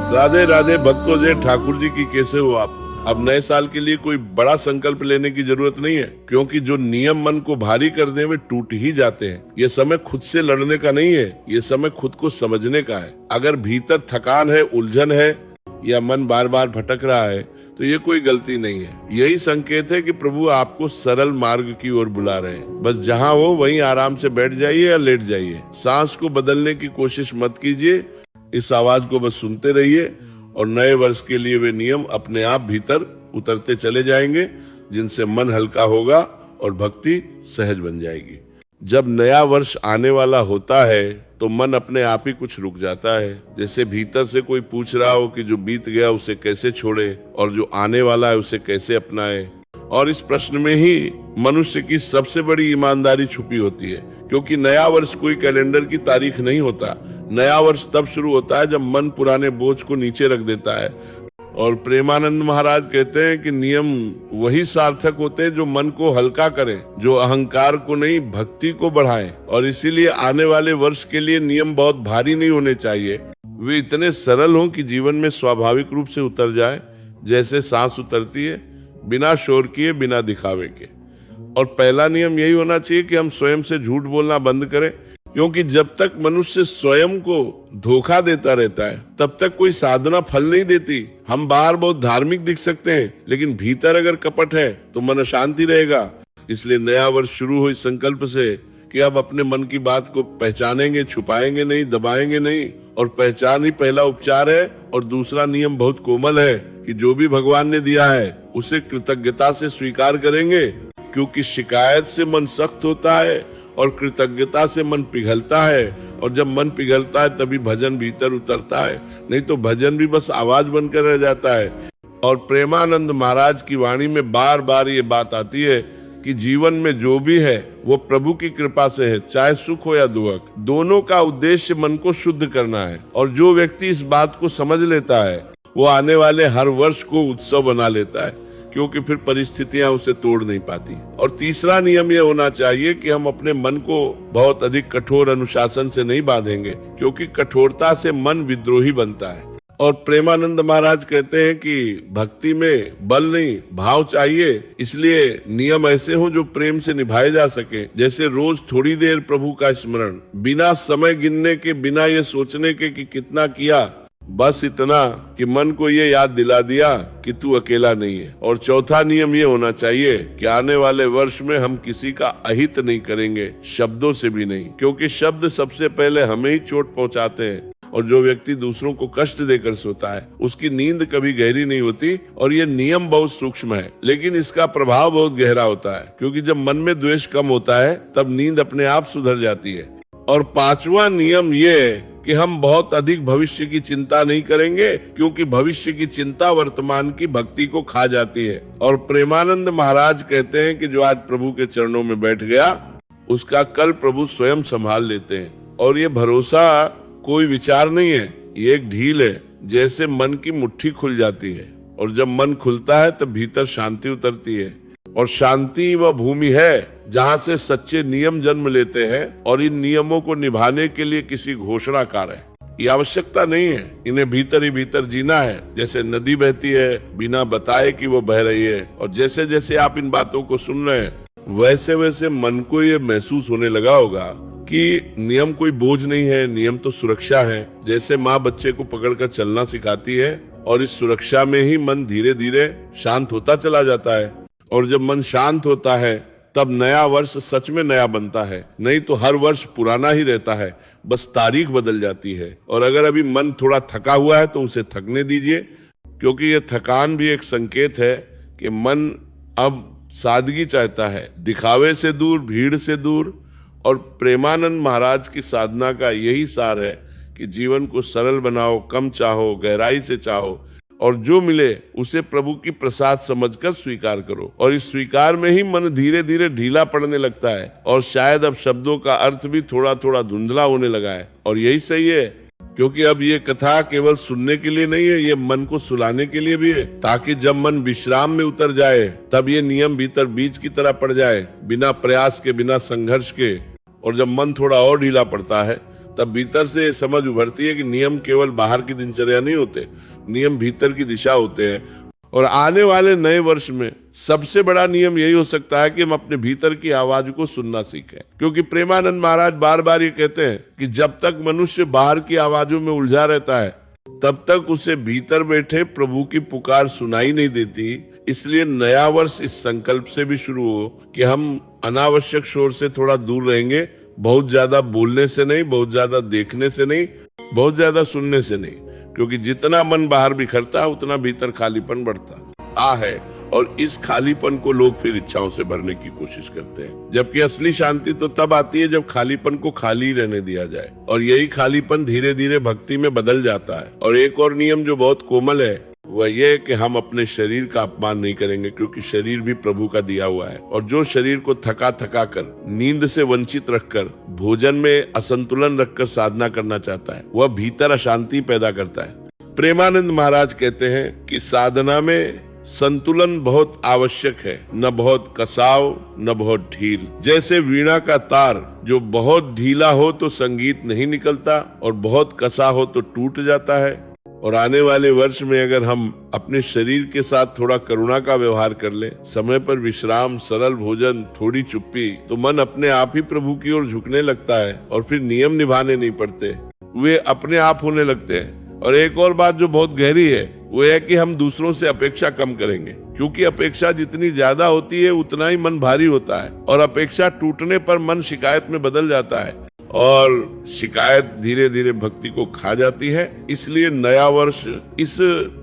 राधे राधे भक्तों, जय ठाकुर जी की। कैसे हो आप? अब नए साल के लिए कोई बड़ा संकल्प लेने की जरूरत नहीं है, क्योंकि जो नियम मन को भारी कर दे वे टूट ही जाते हैं। ये समय खुद से लड़ने का नहीं है, ये समय खुद को समझने का है। अगर भीतर थकान है, उलझन है या मन बार बार भटक रहा है, तो ये कोई गलती नहीं है। यही संकेत है कि प्रभु आपको सरल मार्ग की ओर बुला रहे हैं। बस जहाँ हो वहीं आराम से बैठ जाइए या लेट जाइए। सांस को बदलने की कोशिश मत कीजिए, इस आवाज को बस सुनते रहिए और नए वर्ष के लिए वे नियम अपने आप भीतर उतरते चले जाएंगे, जिनसे मन हल्का होगा और भक्ति सहज बन जाएगी। जब नया वर्ष आने वाला होता है तो मन अपने आप ही कुछ रुक जाता है, जैसे भीतर से कोई पूछ रहा हो कि जो बीत गया उसे कैसे छोड़े और जो आने वाला है उसे कैसे अपनाए। और इस प्रश्न में ही मनुष्य की सबसे बड़ी ईमानदारी छुपी होती है, क्योंकि नया वर्ष कोई कैलेंडर की तारीख नहीं होता। नया वर्ष तब शुरू होता है जब मन पुराने बोझ को नीचे रख देता है। और प्रेमानंद महाराज कहते हैं कि नियम वही सार्थक होते हैं जो मन को हल्का करें, जो अहंकार को नहीं भक्ति को बढ़ाएं। और इसीलिए आने वाले वर्ष के लिए नियम बहुत भारी नहीं होने चाहिए, वे इतने सरल हों कि जीवन में स्वाभाविक रूप से उतर जाए, जैसे सांस उतरती है, बिना शोर किए, बिना दिखावे के। और पहला नियम यही होना चाहिए कि हम स्वयं से झूठ बोलना बंद करें, क्योंकि जब तक मनुष्य स्वयं को धोखा देता रहता है तब तक कोई साधना फल नहीं देती। हम बाहर बहुत धार्मिक दिख सकते हैं, लेकिन भीतर अगर कपट है तो मन अशांति रहेगा। इसलिए नया वर्ष शुरू हो इस संकल्प से कि अब अपने मन की बात को पहचानेंगे, छुपाएंगे नहीं, दबाएंगे नहीं। और पहचान ही पहला उपचार है। और दूसरा नियम बहुत कोमल है कि जो भी भगवान ने दिया है उसे कृतज्ञता से स्वीकार करेंगे, क्योंकि शिकायत से मन सख्त होता है और कृतज्ञता से मन पिघलता है। और जब मन पिघलता है तभी भजन भीतर उतरता है, नहीं तो भजन भी बस आवाज बनकर रह जाता है। और प्रेमानंद महाराज की वाणी में बार बार ये बात आती है कि जीवन में जो भी है वो प्रभु की कृपा से है, चाहे सुख हो या दुख। दोनों का उद्देश्य मन को शुद्ध करना है। और जो व्यक्ति इस बात को समझ लेता है वो आने वाले हर वर्ष को उत्सव बना लेता है, क्योंकि फिर परिस्थितियां उसे तोड़ नहीं पाती। और तीसरा नियम यह होना चाहिए कि हम अपने मन को बहुत अधिक कठोर अनुशासन से नहीं बांधेंगे, क्योंकि कठोरता से मन विद्रोही बनता है। और प्रेमानंद महाराज कहते हैं कि भक्ति में बल नहीं भाव चाहिए, इसलिए नियम ऐसे हो जो प्रेम से निभाए जा सके। जैसे रोज थोड़ी देर प्रभु का स्मरण, बिना समय गिनने के, बिना ये सोचने के कि कितना किया, बस इतना कि मन को ये याद दिला दिया कि तू अकेला नहीं है। और चौथा नियम ये होना चाहिए कि आने वाले वर्ष में हम किसी का अहित नहीं करेंगे, शब्दों से भी नहीं, क्योंकि शब्द सबसे पहले हमें ही चोट पहुंचाते हैं। और जो व्यक्ति दूसरों को कष्ट देकर सोता है उसकी नींद कभी गहरी नहीं होती। और ये नियम बहुत सूक्ष्म है, लेकिन इसका प्रभाव बहुत गहरा होता है, क्योंकि जब मन में द्वेष कम होता है तब नींद अपने आप सुधर जाती है। और पांचवा नियम ये कि हम बहुत अधिक भविष्य की चिंता नहीं करेंगे, क्योंकि भविष्य की चिंता वर्तमान की भक्ति को खा जाती है। और प्रेमानंद महाराज कहते हैं कि जो आज प्रभु के चरणों में बैठ गया उसका कल प्रभु स्वयं संभाल लेते हैं। और ये भरोसा कोई विचार नहीं है, ये एक ढील है, जैसे मन की मुट्ठी खुल जाती है। और जब मन खुलता है तब भीतर शांति उतरती है। और शांति वह भूमि है जहाँ से सच्चे नियम जन्म लेते हैं। और इन नियमों को निभाने के लिए किसी घोषणाकार है ये आवश्यकता नहीं है, इन्हें भीतर ही भीतर जीना है। जैसे नदी बहती है बिना बताए कि वो बह रही है। और जैसे जैसे आप इन बातों को सुन रहे हैं वैसे वैसे मन को ये महसूस होने लगा होगा कि नियम कोई बोझ नहीं है, नियम तो सुरक्षा है। जैसे माँ बच्चे को पकड़कर चलना सिखाती है और इस सुरक्षा में ही मन धीरे धीरे शांत होता चला जाता है। और जब मन शांत होता है तब नया वर्ष सच में नया बनता है, नहीं तो हर वर्ष पुराना ही रहता है, बस तारीख बदल जाती है। और अगर अभी मन थोड़ा थका हुआ है तो उसे थकने दीजिए, क्योंकि ये थकान भी एक संकेत है कि मन अब सादगी चाहता है, दिखावे से दूर, भीड़ से दूर। और प्रेमानंद महाराज की साधना का यही सार है कि जीवन को सरल बनाओ, कम चाहो, गहराई से चाहो, और जो मिले उसे प्रभु की प्रसाद समझकर स्वीकार करो। और इस स्वीकार में ही मन धीरे धीरे ढीला पड़ने लगता है और शायद अब शब्दों का अर्थ भी थोड़ा थोड़ा धुंधला होने लगा है। और यही सही है, क्योंकि अब ये कथा केवल सुनने के लिए नहीं है, ये मन को सुलाने के लिए भी है, ताकि जब मन विश्राम में उतर जाए तब ये नियम भीतर बीज की तरह पड़ जाए, बिना प्रयास के, बिना संघर्ष के। और जब मन थोड़ा और ढीला पड़ता है तब भीतर से समझ उभरती है कि नियम केवल बाहर की दिनचर्या नहीं होते, नियम भीतर की दिशा होते हैं। और आने वाले नए वर्ष में सबसे बड़ा नियम यही हो सकता है कि हम अपने भीतर की आवाज को सुनना सीखें, क्योंकि प्रेमानंद महाराज बार बार ये कहते हैं कि जब तक मनुष्य बाहर की आवाजों में उलझा रहता है तब तक उसे भीतर बैठे प्रभु की पुकार सुनाई नहीं देती। इसलिए नया वर्ष इस संकल्प से भी शुरू हो कि हम अनावश्यक शोर से थोड़ा दूर रहेंगे, बहुत ज्यादा बोलने से नहीं, बहुत ज्यादा देखने से नहीं, बहुत ज्यादा सुनने से नहीं, क्योंकि जितना मन बाहर बिखरता है उतना भीतर खालीपन बढ़ता है। और इस खालीपन को लोग फिर इच्छाओं से भरने की कोशिश करते हैं, जबकि असली शांति तो तब आती है जब खालीपन को खाली रहने दिया जाए, और यही खालीपन धीरे धीरे भक्ति में बदल जाता है। और एक और नियम जो बहुत कोमल है वह यह कि हम अपने शरीर का अपमान नहीं करेंगे, क्योंकि शरीर भी प्रभु का दिया हुआ है। और जो शरीर को थका थका कर, नींद से वंचित रखकर, भोजन में असंतुलन रखकर साधना करना चाहता है, वह भीतर अशांति पैदा करता है। प्रेमानंद महाराज कहते हैं कि साधना में संतुलन बहुत आवश्यक है, न बहुत कसाव न बहुत ढील। जैसे वीणा का तार जो बहुत ढीला हो तो संगीत नहीं निकलता और बहुत कसा हो तो टूट जाता है। और आने वाले वर्ष में अगर हम अपने शरीर के साथ थोड़ा करुणा का व्यवहार कर ले, समय पर विश्राम, सरल भोजन, थोड़ी चुप्पी, तो मन अपने आप ही प्रभु की ओर झुकने लगता है और फिर नियम निभाने नहीं पड़ते, वे अपने आप होने लगते हैं। और एक और बात जो बहुत गहरी है वो है कि हम दूसरों से अपेक्षा कम करेंगे, क्योंकि अपेक्षा जितनी ज्यादा होती है उतना ही मन भारी होता है, और अपेक्षा टूटने पर मन शिकायत में बदल जाता है, और शिकायत धीरे धीरे भक्ति को खा जाती है। इसलिए नया वर्ष इस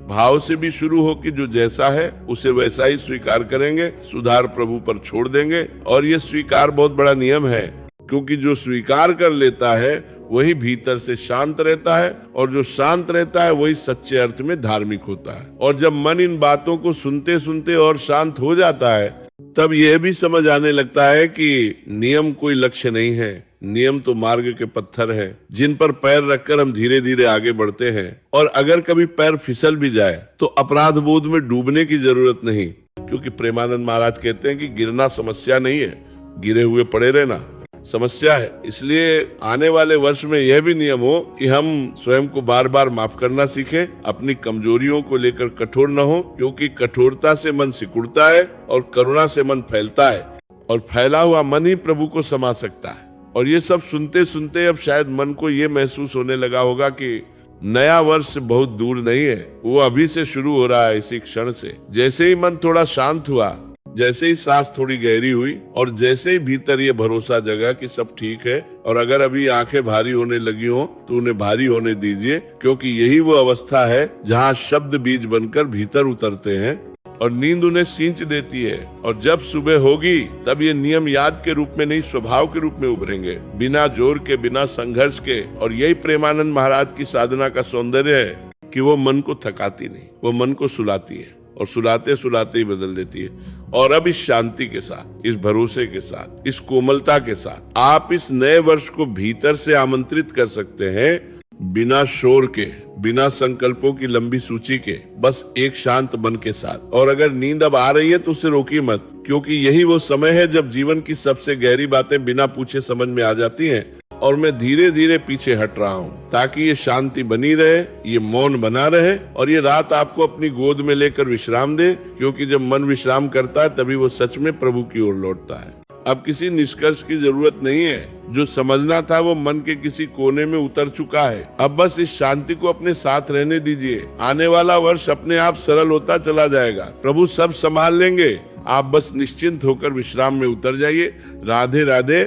भाव से भी शुरू हो कि जो जैसा है उसे वैसा ही स्वीकार करेंगे, सुधार प्रभु पर छोड़ देंगे। और ये स्वीकार बहुत बड़ा नियम है, क्योंकि जो स्वीकार कर लेता है वही भीतर से शांत रहता है, और जो शांत रहता है वही सच्चे अर्थ में धार्मिक होता है। और जब मन इन बातों को सुनते सुनते और शांत हो जाता है, तब यह भी समझ आने लगता है कि नियम कोई लक्ष्य नहीं है, नियम तो मार्ग के पत्थर हैं, जिन पर पैर रखकर हम धीरे धीरे आगे बढ़ते हैं। और अगर कभी पैर फिसल भी जाए तो अपराध बोध में डूबने की जरूरत नहीं, क्योंकि प्रेमानंद महाराज कहते हैं कि गिरना समस्या नहीं है, गिरे हुए पड़े रहना समस्या है। इसलिए आने वाले वर्ष में यह भी नियम हो कि हम स्वयं को बार बार माफ करना सीखें, अपनी कमजोरियों को लेकर कठोर न हो, क्योंकि कठोरता से मन सिकुड़ता है और करुणा से मन फैलता है, और फैला हुआ मन ही प्रभु को समा सकता है। और ये सब सुनते सुनते अब शायद मन को ये महसूस होने लगा होगा कि नया वर्ष बहुत दूर नहीं है, वो अभी से शुरू हो रहा है, इसी क्षण से। जैसे ही मन थोड़ा शांत हुआ, जैसे ही सांस थोड़ी गहरी हुई, और जैसे ही भीतर ये भरोसा जगा कि सब ठीक है, और अगर अभी आंखें भारी होने लगी हो तो उन्हें भारी होने दीजिए, क्योंकि यही वो अवस्था है जहाँ शब्द बीज बनकर भीतर उतरते हैं और नींद उन्हें सींच देती है। और जब सुबह होगी तब ये नियम याद के रूप में नहीं, स्वभाव के रूप में उभरेंगे, बिना जोर के, बिना संघर्ष के। और यही प्रेमानंद महाराज की साधना का सौंदर्य है कि वो मन को थकाती नहीं, वो मन को सुलाती है, और सुलाते सुलाते ही बदल देती है। और अब इस शांति के साथ, इस भरोसे के साथ, इस कोमलता के साथ आप इस नए वर्ष को भीतर से आमंत्रित कर सकते हैं, बिना शोर के, बिना संकल्पों की लंबी सूची के, बस एक शांत मन के साथ। और अगर नींद अब आ रही है तो उसे रोकिए मत, क्योंकि यही वो समय है जब जीवन की सबसे गहरी बातें बिना पूछे समझ में आ जाती हैं। और मैं धीरे धीरे पीछे हट रहा हूँ ताकि ये शांति बनी रहे, ये मौन बना रहे, और ये रात आपको अपनी गोद में लेकर विश्राम दे, क्योंकि जब मन विश्राम करता है तभी वो सच में प्रभु की ओर लौटता है। अब किसी निष्कर्ष की जरूरत नहीं है, जो समझना था वो मन के किसी कोने में उतर चुका है। अब बस इस शांति को अपने साथ रहने दीजिए। आने वाला वर्ष अपने आप सरल होता चला जाएगा, प्रभु सब संभाल लेंगे। आप बस निश्चिंत होकर विश्राम में उतर जाइए। राधे राधे।